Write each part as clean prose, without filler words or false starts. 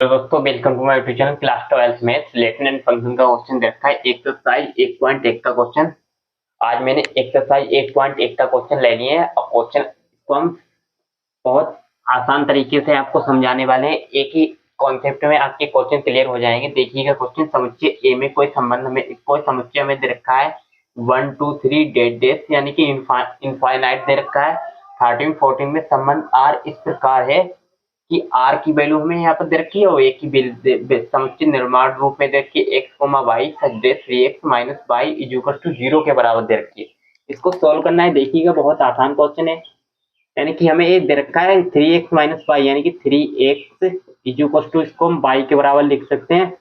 तो दोस्तों welcome to my YouTube channel class 12 maths relation and function का question दे रखा है एक्सरसाइज 1.1 का क्वेश्चन। आज मैंने एक्सरसाइज 1.1 का क्वेश्चन ले लिए है और क्वेश्चन को हम बहुत आसान तरीके से आपको समझाने वाले हैं। एक ही कॉन्सेप्ट में आपके क्वेश्चन क्लियर हो जाएंगे। देखिएगा क्वेश्चन समुच्चय ए में कोई समुच्चय में दे रखा है 1 2 3 डेट डेट यानी कि इनफाइनाइट दे रखा है। 13 14 में संबंध आर इस प्रकार है कि आर की वैल्यू हमें यहाँ पर दे रखी है और ए की समुच्चय निर्माण रूप में दे रखी है x comma y such that 3x minus y is equal to 0 के बराबर दे रखी है। इसको सोल्व करना है। देखिएगा बहुत आसान क्वेश्चन है। यानी कि हमें ये दे रखा है 3x माइनस वाई यानी कि 3x इज इक्वल टू इसको हम वाई के बराबर लिख सकते हैं।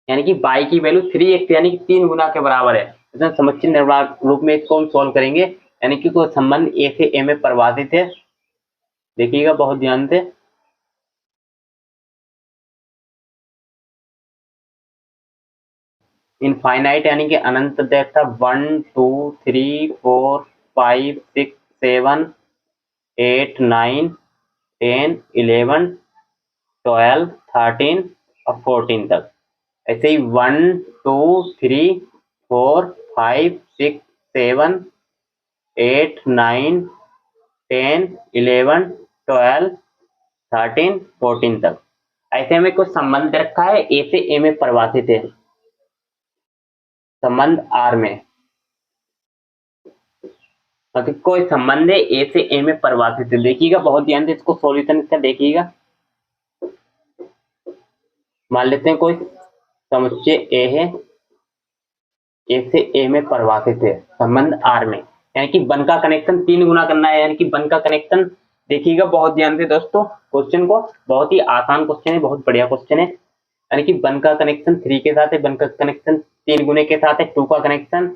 यानी कि वाई की वैल्यू 3x यानी कि 3 गुना के बराबर है। तो समुच्चय निर्माण रूप में इसको हम सोल्व करेंगे। यानी कि कोई संबंध ए से ए में परिभाषित है। देखिएगा बहुत ध्यान से। इनफाइनाइट यानी कि अनंत देखता 1 2 3 4 5 6 7 8 9 10 11 12 13 और 14 तक। ऐसे ही 1 2 3 4 5 6 7 8 9 10 11 12 13 14 तक। ऐसे में कुछ संबंध रखा है ए से ए में परिभाषित है। संबंध आर में मतलब कोई संबंध है ए से ए में परिभाषित है। देखिएगा बहुत ध्यान से इसको सॉल्यूशन इसका देखिएगा। मान लेते हैं कोई समुच्चय ए है, ए से ए में परिभाषित है संबंध आर में। यानी कि वन का कनेक्शन 3 गुना करना है। यानी कि वन का कनेक्शन देखिएगा बहुत ध्यान से दोस्तों। क्वेश्चन को बहुत ही आसान क्वेश्चन है, बहुत बढ़िया क्वेश्चन है। यानी कि वन का कनेक्शन 3 के साथ है, वन का कनेक्शन 3 गुने के साथ है, 2 का कनेक्शन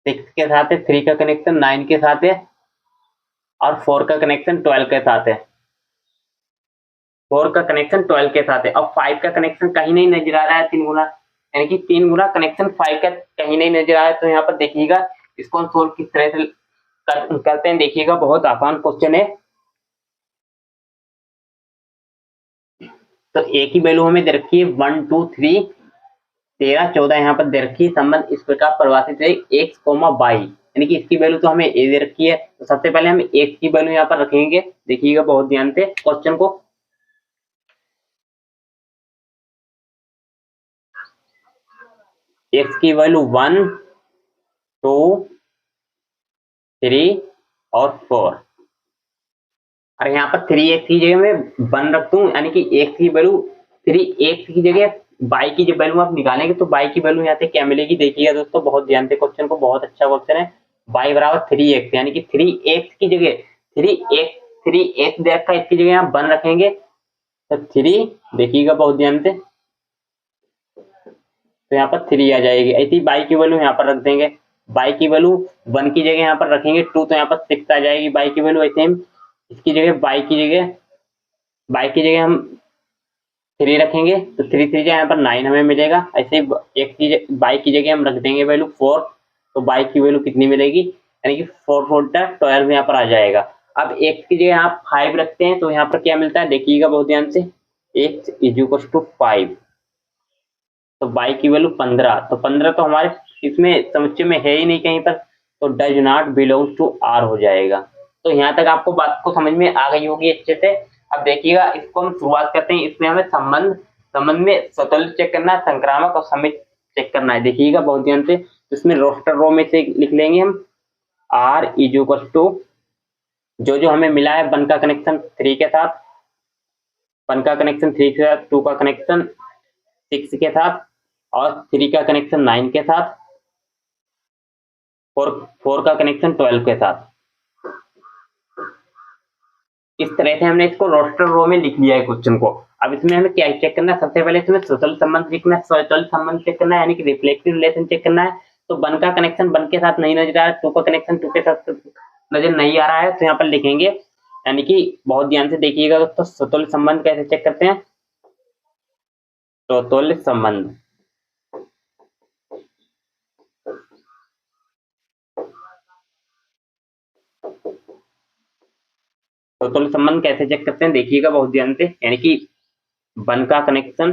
6 के साथ है, 3 का कनेक्शन 9 के साथ है और 4 का कनेक्शन 12 के साथ है। 4 का कनेक्शन 12 के साथ है। अब 5 का कनेक्शन कहीं नहीं नजर आ रहा है 3 गुना। यानी कि 3 गुना कनेक्शन 5 का कहीं नहीं नजर आ रहा है। तो यहाँ पर देखिएगा इसको हम सोल्व किस तरह से करते हैं। देखिएगा बहुत आसान क्वेश्चन है। तो ए की वैल्यू हमें दे रखी है 1 2 3 13 14 यहाँ पर दे रखी है। संबंध इस प्रकार परिभाषित है एक्स कोमा वाई यानी कि इसकी वैल्यू तो हमें ए दे रखी है। तो सबसे पहले हम एक्स की वैल्यू यहाँ पर रखेंगे। देखिएगा बहुत ध्यान से क्वेश्चन को। एक्स की वैल्यू 1 2 3 और 4 और यहाँ पर 3x की जगह मैं 1 रख दूं। यानी कि x की वैल्यू 3x की जगह y की जब वैल्यू आप निकालेंगे तो y की वैल्यू यहाँ से क्या मिलेगी। देखिएगा दोस्तों बहुत ध्यान से क्वेश्चन को, बहुत अच्छा क्वेश्चन है। y बराबर 3x यानी कि 3x की जगह 3x दे रखा है, इसकी जगह यहाँ 1 रखेंगे तो 3। देखिएगा बहुत ध्यान से तो यहाँ पर 3 आ जाएगी। ऐसी ही y की वैल्यू यहाँ पर रख देंगे। y की वैल्यू 1 की जगह यहाँ पर रखेंगे 2 तो यहाँ पर 6 आ जाएगी y की वैल्यू। ऐसे हम इसकी जगह y की जगह हम 3 रखेंगे तो 3 3 यहाँ पर 9 हमें मिलेगा। ऐसे एक की y की जगह हम रख देंगे वैल्यू 4 तो y की वैल्यू कितनी मिलेगी। यानी कि 4 4 12 यहाँ पर आ जाएगा। अब x की जगह आप 5 रखते हैं तो यहाँ पर क्या मिलता है। देखिएगा बहुत ध्यान से x इज इक्वल टू 5 तो y की वैल्यू 15। तो 15 तो हमारे इसमें समुच्चय में है ही नहीं कहीं पर, तो does not belong to R हो जाएगा। तो यहाँ तक आपको बात को समझ में आ गई होगी अच्छे से। अब देखिएगा इसको हम शुरुआत करते हैं। इसमें हमें संबंध में स्वतंत्र चेक करना है, संक्रामक और समित चेक करना है। देखिएगा बहुत ध्यान से। इसमें रोस्टर रो में से लिख लेंगे हम आर इज इक्वल टू जो जो हमें मिला है 1 का कनेक्शन 3 के साथ, 1 का कनेक्शन 3 के साथ, 2 का कनेक्शन 6 के साथ और 3 का कनेक्शन 9 के साथ, 4 का कनेक्शन 12 के साथ। इस तरह से हमने इसको रोस्टर रो में लिख लिया है क्वेश्चन को। अब इसमें हमें क्या चेक करना है। सबसे पहले इसमें स्वतंत्र संबंध लिखना है, स्वतंत्र संबंध चेक करना है यानी कि रिफ्लेक्टिव रिलेशन चेक करना है। तो 1 का कनेक्शन 1 के साथ नहीं नजर आ रहा है, 2 का कनेक्शन 2 के साथ नजर नहीं आ रहा है तो यहाँ पर लिखेंगे। यानी कि बहुत ध्यान से देखिएगा दोस्तों स्वतंत्र संबंध कैसे चेक करते हैं। स्वतंत्र संबंध स्वतंत्र संबंध कैसे चेक करते हैं देखिएगा बहुत ध्यान से। यानी कि वन का कनेक्शन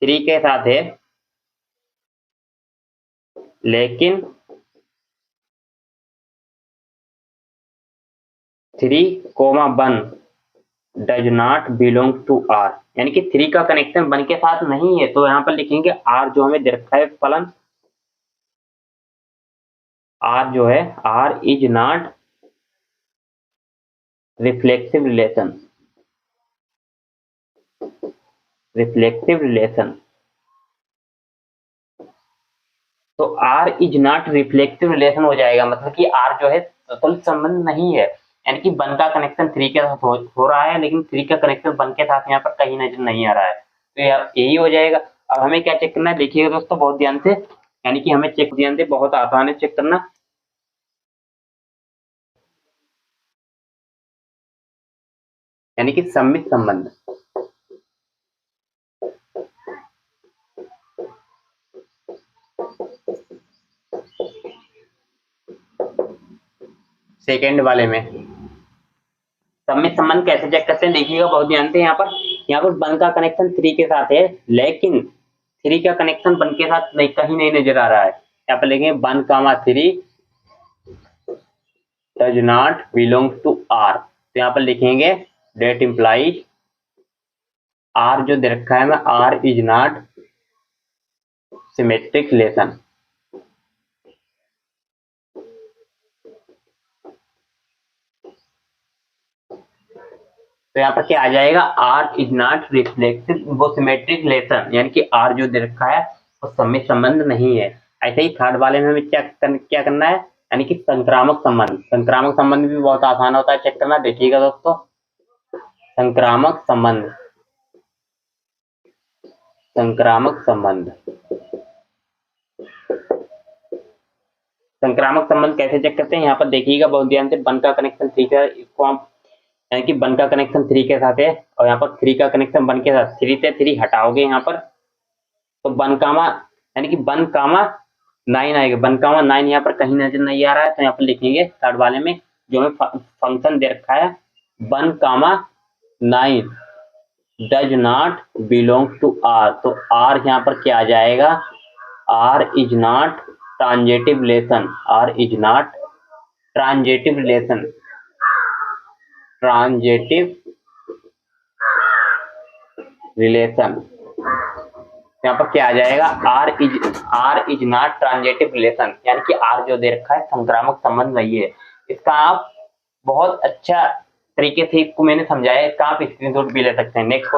थ्री के साथ है, लेकिन three comma one does not belong to R, यानी कि थ्री का कनेक्शन वन के साथ नहीं है, तो यहाँ पर लिखेंगे आर जो हमें दे रखा है फलन, आर जो है R is not reflexive relation, reflexive relation. तो R is not reflexive relation हो जाएगा, मतलब कि आर जो है तुल्य संबंध नहीं है, यानी कि वन का कनेक्शन थ्री के साथ हो रहा है, लेकिन थ्री का कनेक्शन वन के साथ यहाँ पर कहीं नजर नहीं आ रहा है, तो यही हो जाएगा। अब हमें क्या चेक करना है, देखिएगा दोस्तों बहुत ध्यान से, यानी कि हमें चेक ध्यान से, बहुत आसान है चेक करना। यानी कि सम्मित संबंध, सेकेंड वाले में सम्मित संबंध कैसे चेक करते हैं, देखिएगा बहुत ध्यान से। यहाँ पर वन का कनेक्शन थ्री के साथ है, लेकिन थ्री का कनेक्शन वन के साथ नहीं, कहीं नहीं नजर आ रहा है। यहाँ पर लिखेंगे one comma three does not belong to R, तो यहाँ पर लिखेंगे डेट इंप्लाइज आर जो दे रखा है मैं, R is not symmetric relation. तो यहाँ पर क्या आ जाएगा, आर इज नॉट रिफ्लेक्सिव वो सिमेट्रिक रिलेशन, यानी कि आर जो दे रखा है वो सम्मित संबंध नहीं है। ऐसे ही थर्ड वाले में हमें क्या करना है, यानी कि संक्रामक संबंध। संक्रामक संबंध भी बहुत आसान होता है चेक करना, देखिएगा दोस्तों। संक्रामक संबंध, संक्रामक संबंध, संक्रामक संबंध कैसे चेक करते हैं, यहाँ पर देखिएगा बहुत ध्यान से। वन का कनेक्शन थ्री का, इसको हम यानी कि वन का कनेक्शन थ्री के साथ है, और यहाँ पर थ्री का कनेक्शन वन के साथ, थ्री से थ्री हटाओगे यहाँ पर, तो वन कामा यानी कि वन कामा नाइन आएगा। वन कामा नाइन यहाँ पर कहीं नजर नहीं आ रहा है, तो यहाँ पर लिखेंगे थर्ड वाले में जो हमें फंक्शन दे रखा है, one comma nine does not belong to R, तो आर यहाँ पर क्या आ जाएगा, R is not transitive relation, R is not transitive relation, transitive relation. यहाँ पर क्या आ जाएगा, R is not transitive relation, यानी कि आर जो दे रखा है संक्रामक संबंध नहीं है। इसका आप बहुत अच्छा तरीके से इसको मैंने समझाया, इसका आप स्क्रीनशॉट भी ले सकते हैं। नेक्स्ट